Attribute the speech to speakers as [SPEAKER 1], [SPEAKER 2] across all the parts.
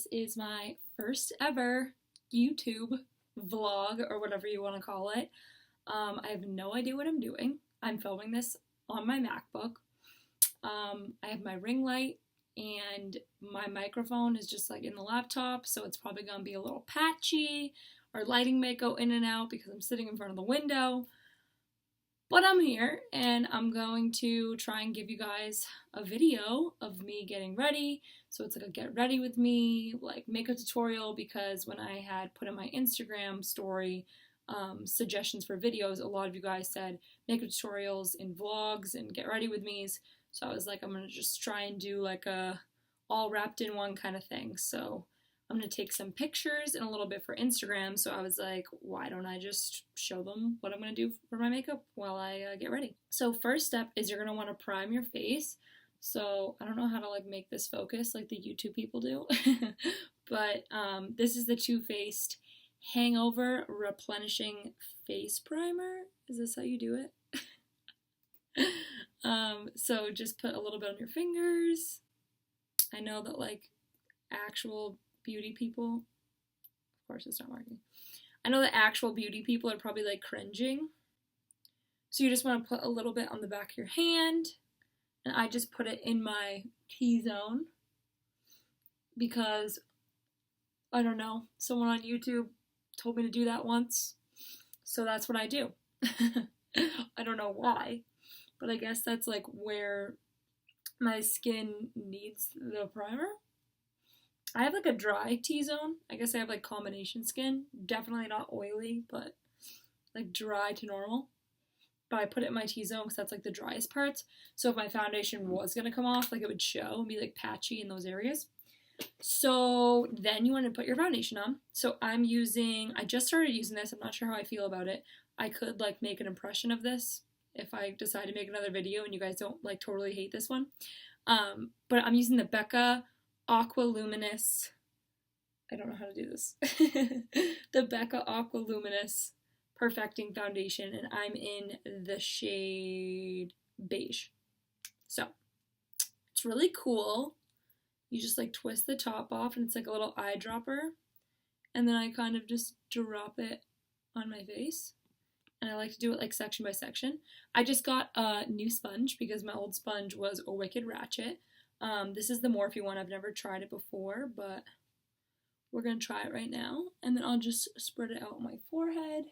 [SPEAKER 1] This is my first ever YouTube vlog, or whatever you want to call it. I have no idea what I'm doing. I'm filming this on my MacBook. I have my ring light and my microphone is just like in the laptop, so it's probably going to be a little patchy. Our lighting may go in and out because I'm sitting in front of the window. But I'm here and I'm going to try and give you guys a video of me getting ready. So it's like a get ready with me, like makeup tutorial, because when I had put in my Instagram story suggestions for videos, a lot of you guys said makeup tutorials in vlogs and get ready with me's. So I was like, I'm going to just try and do like a all wrapped in one kind of thing. So I'm going to take some pictures and a little bit for Instagram, so I was like, why don't I just show them what I'm going to do for my makeup while I get ready. So first step is you're going to want to prime your face. So I don't know how to like make this focus like the YouTube people do, but this is the Too Faced Hangover Replenishing Face Primer. Is this how you do it? So just put a little bit on your fingers. I know that like actual beauty people, of course it's not working. I know that actual beauty people are probably like cringing. So you just want to put a little bit on the back of your hand, and I just put it in my T-zone because, I don't know, someone on YouTube told me to do that once, so that's what I do. I don't know why, but I guess that's like where my skin needs the primer. I have like a dry T-zone. I guess I have like combination skin. Definitely not oily, but like dry to normal. But I put it in my T-zone because that's like the driest parts. So if my foundation was going to come off, like it would show and be like patchy in those areas. So then you want to put your foundation on. So I just started using this. I'm not sure how I feel about it. I could like make an impression of this if I decide to make another video and you guys don't like totally hate this one. But I'm using the Becca Aqua Luminous, I don't know how to do this, the Becca Aqua Luminous Perfecting Foundation, and I'm in the shade Beige. So, it's really cool. You just like twist the top off and it's like a little eyedropper, and then I kind of just drop it on my face, and I like to do it like section by section. I just got a new sponge because my old sponge was a wicked ratchet. This is the Morphe one. I've never tried it before, but we're going to try it right now. And then I'll just spread it out on my forehead.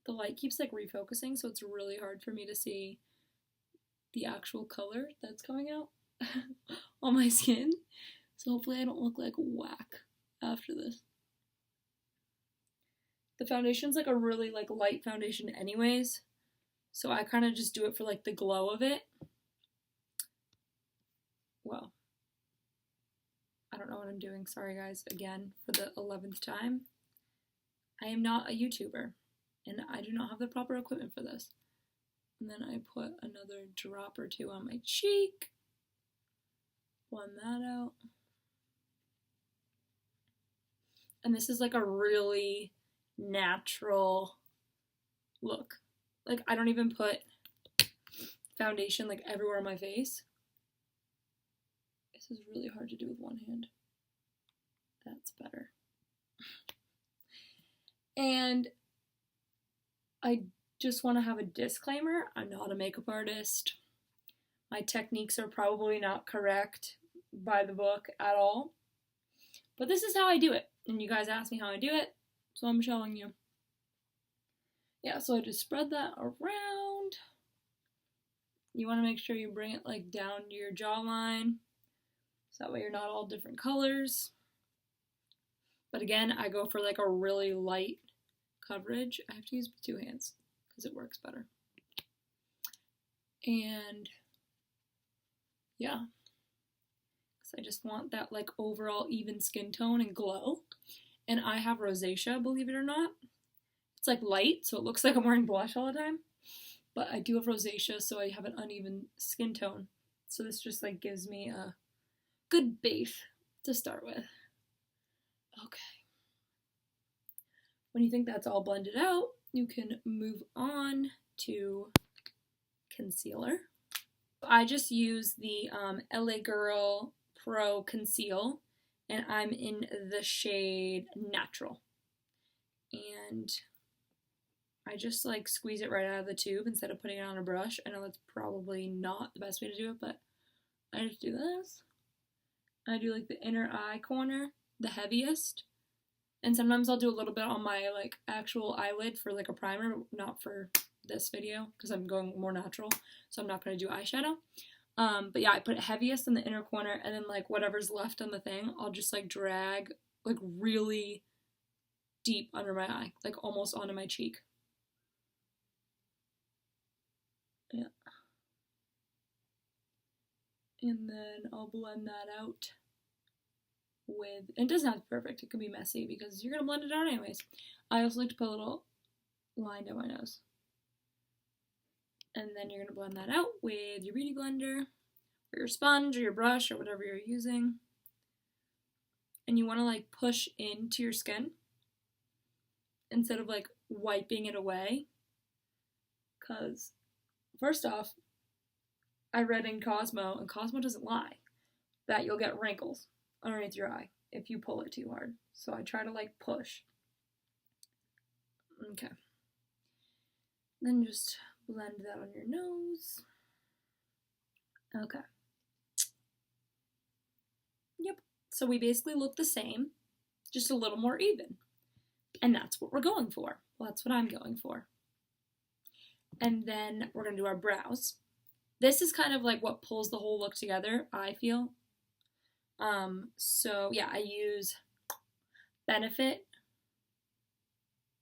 [SPEAKER 1] The light keeps like refocusing, so it's really hard for me to see the actual color that's coming out on my skin. So hopefully I don't look like whack after this. The foundation's like a really like light foundation anyways, so I kind of just do it for like the glow of it. Well, I don't know what I'm doing. Sorry guys, again, for the 11th time. I am not a YouTuber, and I do not have the proper equipment for this. And then I put another drop or two on my cheek. Blend that out. And this is like a really natural look. Like, I don't even put foundation like everywhere on my face. This is really hard to do with one hand. That's better. And I just want to have a disclaimer. I'm not a makeup artist. My techniques are probably not correct by the book at all. But this is how I do it. And you guys asked me how I do it, so I'm showing you. Yeah, so I just spread that around. You want to make sure you bring it like down to your jawline, so that way you're not all different colors. But again, I go for like a really light coverage. I have to use 2 hands because it works better. And yeah, because I just want that like overall even skin tone and glow. And I have rosacea, believe it or not. It's like light, so it looks like I'm wearing blush all the time. But I do have rosacea, so I have an uneven skin tone. So this just like gives me a good base to start with. Okay. When you think that's all blended out, you can move on to concealer. I just use the LA Girl Pro Conceal, and I'm in the shade Natural. And I just like squeeze it right out of the tube instead of putting it on a brush. I know that's probably not the best way to do it, but I just do this. I do like the inner eye corner, the heaviest. And sometimes I'll do a little bit on my like actual eyelid for like a primer, not for this video because I'm going more natural, so I'm not going to do eyeshadow. But yeah, I put it heaviest in the inner corner, and then like whatever's left on the thing, I'll just like drag like really deep under my eye, like almost onto my cheek. Yeah. And then I'll blend that out with, it doesn't have to be perfect, it can be messy because you're going to blend it out anyways. I also like to put a little line down my nose. And then you're going to blend that out with your beauty blender, or your sponge, or your brush, or whatever you're using. And you want to like push into your skin instead of like wiping it away. Because, first off, I read in Cosmo, and Cosmo doesn't lie, that you'll get wrinkles underneath your eye if you pull it too hard. So I try to like push. Okay. Then just blend that on your nose. Okay. Yep. So we basically look the same, just a little more even. And that's what we're going for. Well, that's what I'm going for. And then we're going to do our brows. This is kind of like what pulls the whole look together, I feel. So yeah, I use Benefit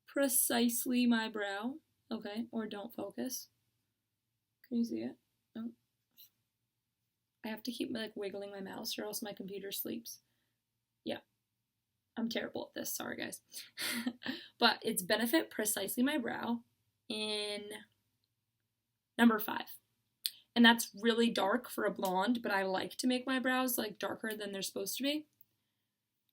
[SPEAKER 1] Precisely My Brow. Okay, or Don't Focus. Can you see it? No. I have to keep like wiggling my mouse or else my computer sleeps. Yeah. I'm terrible at this, sorry guys. But it's Benefit Precisely My Brow in number 5. And that's really dark for a blonde, but I like to make my brows like darker than they're supposed to be.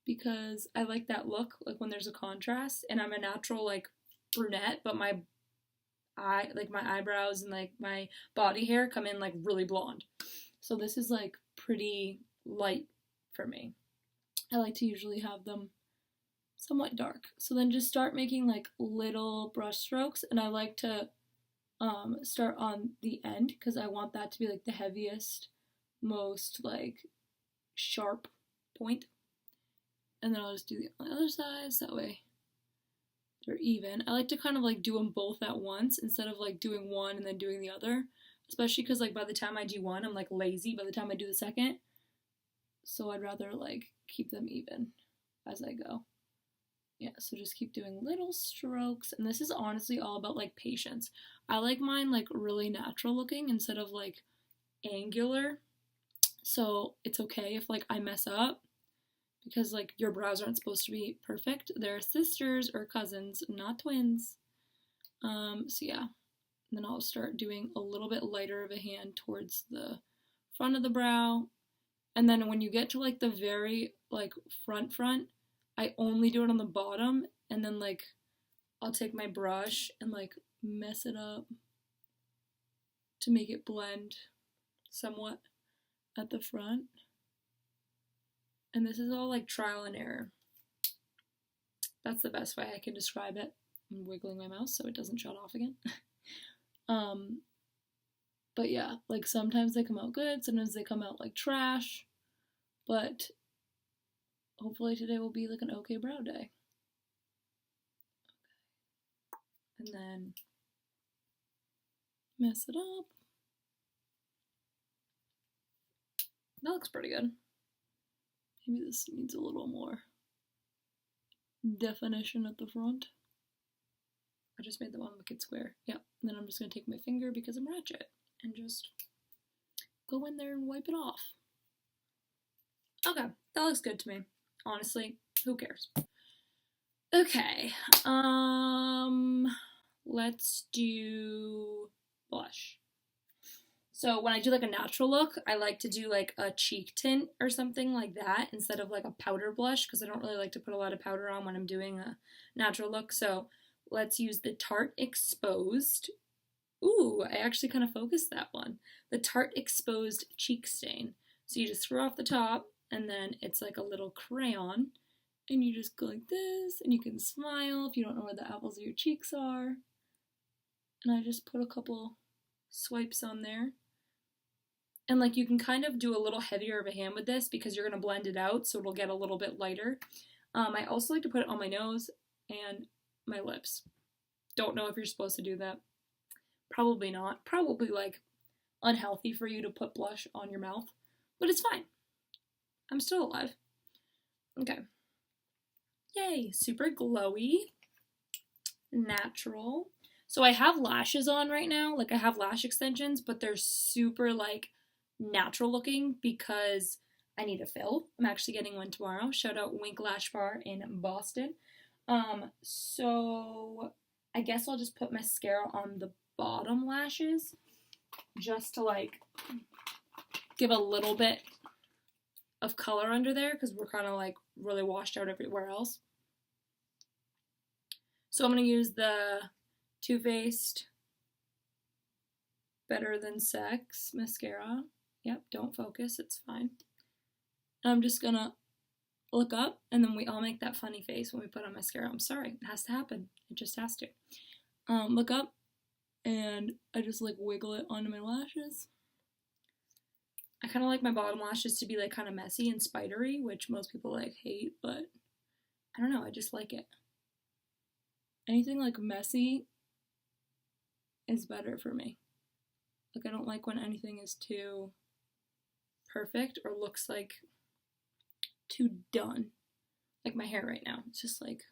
[SPEAKER 1] Because I like that look, like when there's a contrast. And I'm a natural like brunette, but my eyebrows and like my body hair come in like really blonde. So this is like pretty light for me. I like to usually have them somewhat dark. So then just start making like little brush strokes, and I like to start on the end because I want that to be like the heaviest, most like sharp point. And then I'll just do the other sides, that way they're even. I like to kind of like do them both at once instead of like doing one and then doing the other. Especially because like by the time I do one, I'm like lazy by the time I do the second. So I'd rather like keep them even as I go. Yeah, so just keep doing little strokes. And this is honestly all about like patience. I like mine like really natural looking instead of like angular. So it's okay if like I mess up. Because like your brows aren't supposed to be perfect. They're sisters or cousins, not twins. So yeah. And then I'll start doing a little bit lighter of a hand towards the front of the brow. And then when you get to like the very like front, I only do it on the bottom. And then like I'll take my brush and like mess it up to make it blend somewhat at the front. And this is all like trial and error. That's the best way I can describe it. I'm wiggling my mouse so it doesn't shut off again. But yeah, like sometimes they come out good, sometimes they come out like trash. But hopefully today will be like an okay brow day. And then mess it up. That looks pretty good. Maybe this needs a little more definition at the front. I just made the one wicked square. Yeah, and then I'm just going to take my finger because I'm ratchet and just go in there and wipe it off. Okay, that looks good to me. Honestly, who cares? Okay, let's do blush. So when I do like a natural look, I like to do like a cheek tint or something like that instead of like a powder blush because I don't really like to put a lot of powder on when I'm doing a natural look. So let's use the Tarte Exposed. Ooh, I actually kind of focused that one. The Tarte Exposed Cheek Stain. So you just screw off the top and then it's like a little crayon, and you just go like this, and you can smile if you don't know where the apples of your cheeks are. And I just put a couple swipes on there. And like you can kind of do a little heavier of a hand with this because you're going to blend it out, so it'll get a little bit lighter. I also like to put it on my nose and my lips. Don't know if you're supposed to do that. Probably not. Probably like unhealthy for you to put blush on your mouth, but it's fine. I'm still alive. Okay. Yay, super glowy, natural. So I have lashes on right now, like I have lash extensions, but they're super like natural looking because I need a fill. I'm actually getting one tomorrow. Shout out Wink Lash Bar in Boston. So I guess I'll just put mascara on the bottom lashes just to like give a little bit of color under there because we're kind of like really washed out everywhere else. So I'm going to use the Too Faced Better Than Sex mascara. Yep, don't focus, it's fine. And I'm just going to look up, and then we all make that funny face when we put on mascara. I'm sorry, it has to happen. It just has to. Look up, and I just like wiggle it onto my lashes. I kind of like my bottom lashes to be like kind of messy and spidery, which most people like hate, but I don't know, I just like it. Anything like messy is better for me. Like I don't like when anything is too perfect or looks like too done. Like my hair right now. It's just like,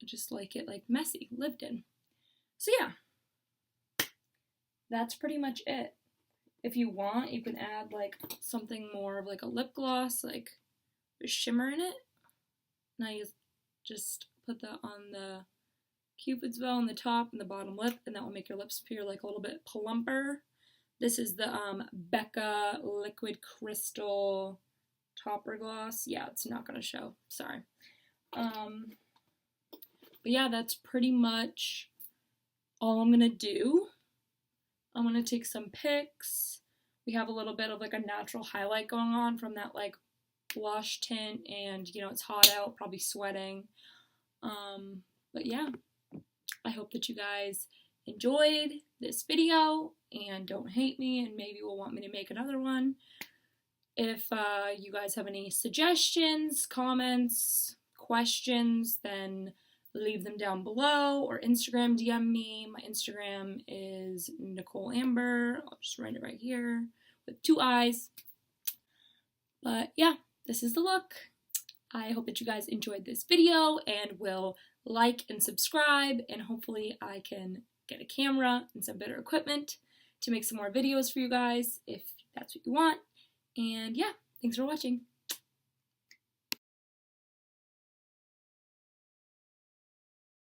[SPEAKER 1] I just like it like messy, lived in. So yeah, that's pretty much it. If you want, you can add like something more of like a lip gloss, like with shimmer in it. And I just put that on the Cupid's bow on the top and the bottom lip, and that will make your lips appear like a little bit plumper. This is the Becca Liquid Crystal Topper Gloss. Yeah, it's not going to show. Sorry. But yeah, that's pretty much all I'm going to do. I'm going to take some pics. We have a little bit of like a natural highlight going on from that like blush tint, and you know, it's hot out, probably sweating. But yeah, I hope that you guys enjoyed this video and don't hate me and maybe will want me to make another one. If you guys have any suggestions, comments, questions, then leave them down below or Instagram DM me. My Instagram is Nicole Amber. I'll just write it right here with 2 eyes. But yeah, this is the look. I hope that you guys enjoyed this video and will like and subscribe, and hopefully I can get a camera and some better equipment to make some more videos for you guys if that's what you want. And yeah, thanks for watching.